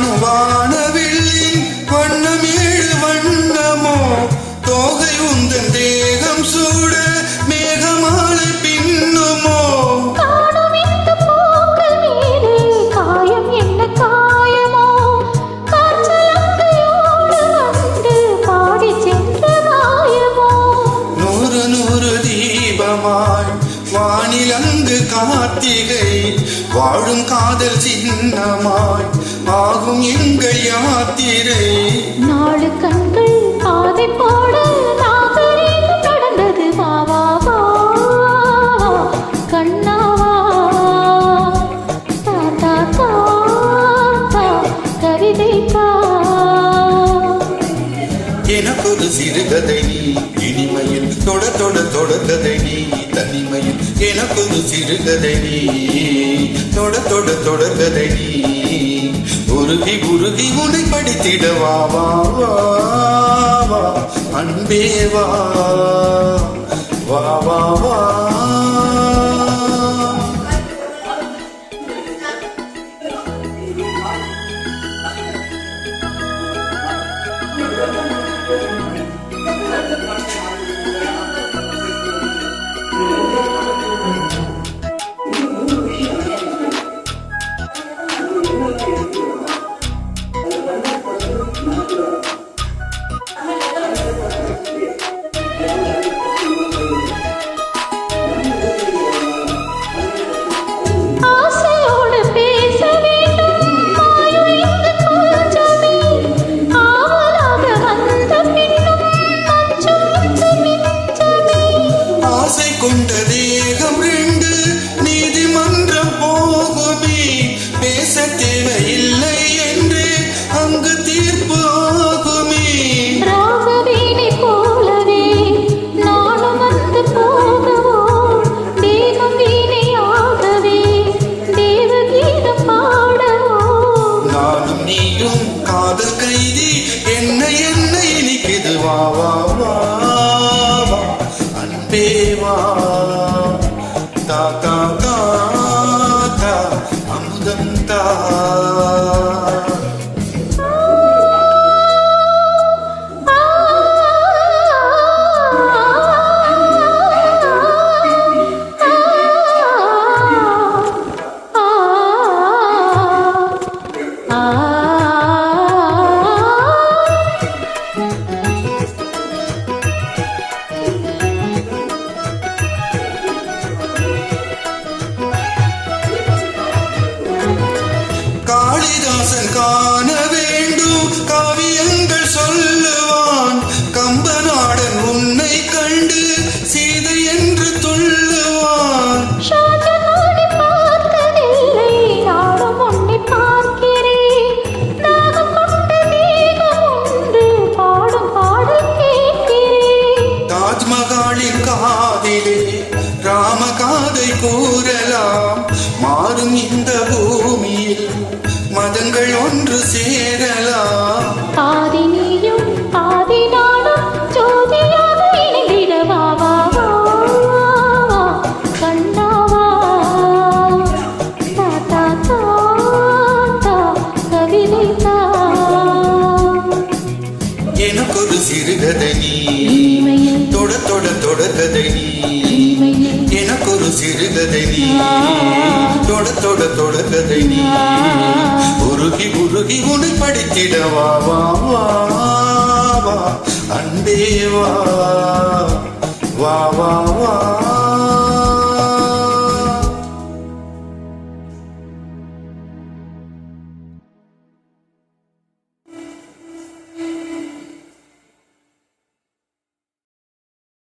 காணும் வானவில்லின் வண்ணமேழு வண்ணமோ தோகை உந்தன் தேகம் சூட மேகமாலை பின்னுமோ நூறு நூறு தீபமாய் வானிலங்கு கார்த்திகை வாழும் காதல் சின்னமாய் ஆகும் எங்கள் யாத்திரை நாடு கண்கள் பாதை போட நாகரீகம் நடந்தது வாவா கண்ணாவா தாத்தா தாத்தா கவிதை எனக்கொரு சிறுகதை நீ இனிமையில் தொட தொட தொடர்கதை நீ தனிமையில் எனக்கொரு சிறுகதை நீ தொட தொட தொடர்கதை நீ உருகி உருகி உனை படித்திட வா வா வா அன்பே வா வா வா வா கொண்ட தேகம் ரெண்டு நீதிமன்றம் போகுமே பேச தேவையில்லை என்று அங்கு தீர்ப்பு ஆகுமே ராகவீணை போலவே நானும் வந்து போகவோ தேவம் வீணையாகவே தேவகீதம் பாடவோ நானும் நீயும் காதல் கைதி என்ன என்ன இனிக்குது வா வா வா தேவா தாத்தா தாத்தா அமுதந்தா காளிதாசன் காண வேண்டும் காவியங்கள் சொல்லுவான் கம்பநாடன் உன்னை கண்டு சீதை என்று துள்ளுவான் தாஜ்மஹாலின் காதிலே ராமகாதை கூறலாம் மாறும் இந்த பூமியில் மதங்கள் ஒன்று சேரலாம் பாதி நீயும் பாதி நானும் ஜோதியாக இணைந்திடவா வா கண்ணாவா தாத்தா தாத்தா கவிதை எனக்கொரு சிறுகதை நீ தொட தொட தொடர்கதை நீ எனக்கொரு சிறுகதை நீ தொட தொட தொடர்கதை நீ உருகி உருகி உனை படித்திட வா வா வா அன்பே வா வா வா வா